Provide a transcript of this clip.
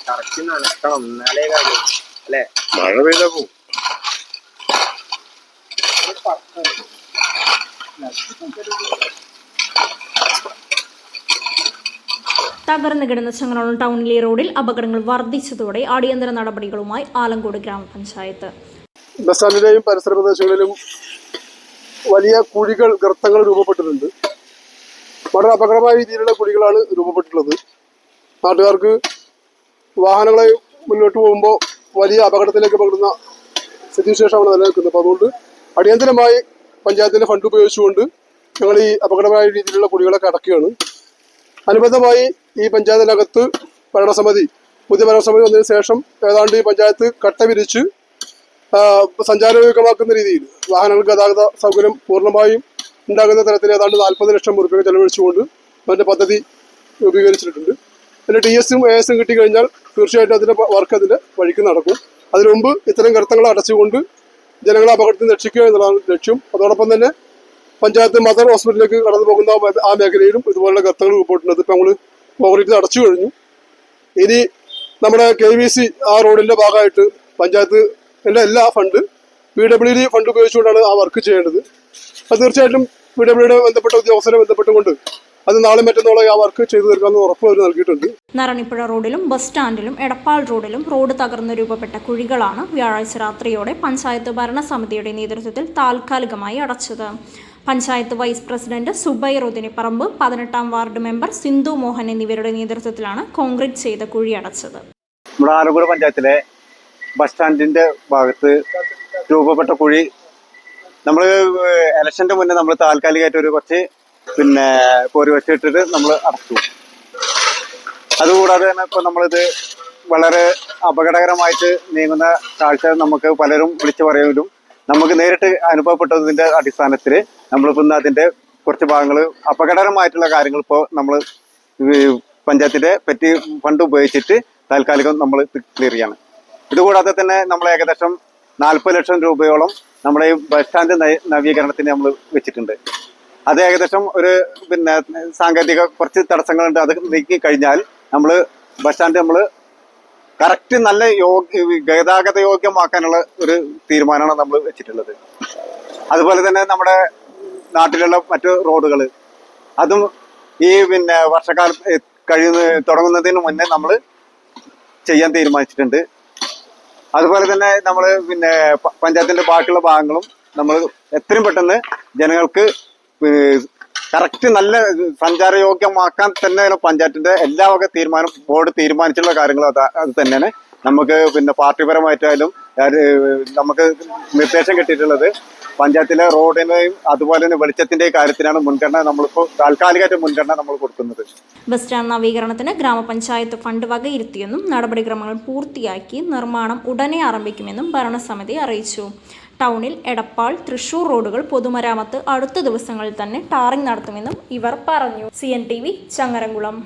Correct നനക്കണം എന്നാലേ കാര്യം അല്ലേ? മഴ പെയ്താ പോവും. തകർന്നു കിടന്ന ചങ്ങനാളം ടൗണിലെ റോഡിൽ അപകടങ്ങൾ വർദ്ധിച്ചതോടെ അടിയന്തര നടപടികളുമായി ആലങ്കോട് ഗ്രാമപഞ്ചായത്ത്. ബസ് സ്റ്റാൻഡിലെയും പരിസര പ്രദേശങ്ങളിലും വലിയ കുഴികൾ, ഗർത്തങ്ങൾ രൂപപ്പെട്ടിട്ടുണ്ട്. വളരെ അപകടമായ രീതിയിലുള്ള കുഴികളാണ് രൂപപ്പെട്ടിട്ടുള്ളത്. നാട്ടുകാർക്ക് വാഹനങ്ങളെ മുന്നോട്ട് പോകുമ്പോൾ വലിയ അപകടത്തിലേക്ക് പകരുന്ന സ്ഥിതിവിശേഷമാണ് നിലനിൽക്കുന്നത്. അപ്പോൾ അതുകൊണ്ട് അടിയന്തരമായി പഞ്ചായത്തിൻ്റെ ഫണ്ട് ഉപയോഗിച്ചുകൊണ്ട് ഞങ്ങൾ ഈ അപകടമായ രീതിയിലുള്ള കുഴികളൊക്കെ അടക്കുകയാണ്. അനുബന്ധമായി ഈ പഞ്ചായത്തിനകത്ത് പുതിയ ഭരണസമിതി വന്നതിന് ശേഷം ഏതാണ്ട് ഈ പഞ്ചായത്ത് കട്ട വിരിച്ച് സഞ്ചാരയോഗ്യമാക്കുന്ന രീതിയിൽ വാഹനങ്ങൾ ഗതാഗത സൗകര്യം പൂർണ്ണമായും ഉണ്ടാകുന്ന തരത്തിൽ ഏതാണ്ട് 40 ലക്ഷം രൂപ ചെലവഴിച്ചുകൊണ്ട് അതിൻ്റെ പദ്ധതി രൂപീകരിച്ചിട്ടുണ്ട്. അതിൻ്റെ TSഉം ASഉം കിട്ടിക്കഴിഞ്ഞാൽ തീർച്ചയായിട്ടും അതിൻ്റെ വർക്ക് അതിൻ്റെ വഴിക്ക് നടക്കും. അതിനു മുമ്പ് ഇത്തരം ഗർത്തങ്ങൾ അടച്ചുകൊണ്ട് ജനങ്ങളെ അപകടത്തിൽ നിന്ന് രക്ഷിക്കുക എന്നുള്ളതാണ് ലക്ഷ്യം. അതോടൊപ്പം തന്നെ പഞ്ചായത്ത് മദർ ഹോസ്പിറ്റലിലേക്ക് കടന്നു പോകുന്ന ആ മേഖലയിലും ഇതുപോലുള്ള ഗർത്തങ്ങൾ രൂപപ്പെട്ടിട്ടുണ്ട്. ഇപ്പം നമ്മൾ കോൺക്രീറ്റ് അടച്ചു കഴിഞ്ഞു. ഇനി നമ്മുടെ KVC ആ റോഡിൻ്റെ ഭാഗമായിട്ട് പഞ്ചായത്ത് എല്ലാ ഫണ്ട് PWD ഫണ്ട് ഉപയോഗിച്ചുകൊണ്ടാണ് ആ വർക്ക് ചെയ്യേണ്ടത്. അത് തീർച്ചയായിട്ടും PWD ബന്ധപ്പെട്ട ഉദ്യോഗസ്ഥരെ ബന്ധപ്പെട്ടുകൊണ്ട് അത് നാളെ മറ്റന്നാളെ ആ വർക്ക് ചെയ്തു തീർക്കാമെന്ന് ഉറപ്പ് അവർ നൽകിയിട്ടുണ്ട്. നരണിപ്പുഴ റോഡിലും ബസ് സ്റ്റാൻഡിലും എടപ്പാൾ റോഡിലും റോഡ് തകർന്ന് രൂപപ്പെട്ട കുഴികളാണ് വ്യാഴാഴ്ച രാത്രിയോടെ പഞ്ചായത്ത് ഭരണസമിതിയുടെ നേതൃത്വത്തിൽ താൽക്കാലികമായി അടച്ചത്. പഞ്ചായത്ത് വൈസ് പ്രസിഡന്റ് സുബൈറുദ്ദീൻ പറമ്പ്, 18ാം വാർഡ് മെമ്പർ സിന്ധു മോഹൻ എന്നിവരുടെ നേതൃത്വത്തിലാണ് കോൺക്രീറ്റ് ചെയ്ത കുഴി അടച്ചത്. നമ്മുടെ ആലങ്കോട് പഞ്ചായത്തിലെ ബസ് സ്റ്റാൻഡിന്റെ ഭാഗത്ത് രൂപപ്പെട്ട കുഴി നമ്മൾ ഇലക്ഷന്റെ മുന്നേ നമ്മൾ താൽക്കാലികമായിട്ട് ഒരു കുറച്ച് കോരി വെച്ചിട്ടിട്ട് നമ്മൾ അടച്ചു. അതുകൂടാതെ തന്നെ ഇപ്പൊ നമ്മളിത് വളരെ അപകടകരമായിട്ട് നീങ്ങുന്ന കാഴ്ച നമുക്ക് പലരും വിളിച്ചു പറയുന്നതും നമുക്ക് നേരിട്ട് അനുഭവപ്പെട്ടതിന്റെ അടിസ്ഥാനത്തിൽ നമ്മളിപ്പോൾ ഇന്ന് അതിന്റെ കുറച്ച് ഭാഗങ്ങൾ അപകടകരമായിട്ടുള്ള കാര്യങ്ങൾ ഇപ്പോൾ നമ്മൾ പഞ്ചായത്തിന്റെ പെറ്റി ഫണ്ട് ഉപയോഗിച്ചിട്ട് താൽക്കാലികം നമ്മൾ ക്ലിയർ ചെയ്യാണ്. ഇതുകൂടാതെ തന്നെ നമ്മൾ ഏകദേശം 40 ലക്ഷം രൂപയോളം നമ്മുടെ ഈ ബസ് സ്റ്റാൻഡ് നവീകരണത്തിന് നമ്മൾ വെച്ചിട്ടുണ്ട്. അത് ഏകദേശം ഒരു സാങ്കേതിക കുറച്ച് തടസ്സങ്ങളുണ്ട്. അത് നീക്കി കഴിഞ്ഞാൽ നമ്മൾ ബസ് സ്റ്റാൻഡ് നമ്മൾ കറക്റ്റ് നല്ല ഗതാഗത യോഗ്യമാക്കാനുള്ള ഒരു തീരുമാനമാണ് നമ്മൾ വെച്ചിട്ടുള്ളത്. അതുപോലെ തന്നെ നമ്മുടെ നാട്ടിലുള്ള മറ്റു റോഡുകൾ അതും ഈ വർഷക്കാലം തുടങ്ങുന്നതിന് മുന്നേ നമ്മൾ ചെയ്യാൻ തീരുമാനിച്ചിട്ടുണ്ട്. അതുപോലെ തന്നെ നമ്മൾ പഞ്ചായത്തിന്റെ ബാക്കിയുള്ള ഭാഗങ്ങളും നമ്മൾ എത്രയും പെട്ടെന്ന് ജനങ്ങൾക്ക് കറക്റ്റ് നല്ല സഞ്ചാരയോഗ്യമാക്കാൻ തന്നെയാണ് പഞ്ചായത്തിന്റെ എല്ലാ വക ബോർഡ് തീരുമാനിച്ചിട്ടുള്ള കാര്യങ്ങളും അത് തന്നെയാണ്. നമുക്ക് പാർട്ടിപരമായിട്ടായാലും നമുക്ക് നിർദ്ദേശം കിട്ടിയിട്ടുള്ളത് പഞ്ചായത്തിലെ റോഡിനെയും അതുപോലെ തന്നെ വെളിച്ചത്തിന്റെയും കാര്യത്തിനാണ് മുൻഗണന. നമ്മളിപ്പോൾ താൽക്കാലികമായിട്ട് മുൻഗണന നമ്മൾ കൊടുക്കുന്നത്. ബസ് സ്റ്റാൻഡ് നവീകരണത്തിന് ഗ്രാമപഞ്ചായത്ത് ഫണ്ട് വകയിരുത്തിയെന്നും നടപടിക്രമങ്ങൾ പൂർത്തിയാക്കി നിർമ്മാണം ഉടനെ ആരംഭിക്കുമെന്നും ഭരണസമിതി അറിയിച്ചു. ടൗണിൽ എടപ്പാൾ, തൃശൂർ റോഡുകൾ പൊതുമരാമത്ത് അടുത്ത ദിവസങ്ങളിൽ തന്നെ ടാറിംഗ് നടത്തുമെന്നും ഇവർ പറഞ്ഞു. CNTV ചങ്ങരംകുളം.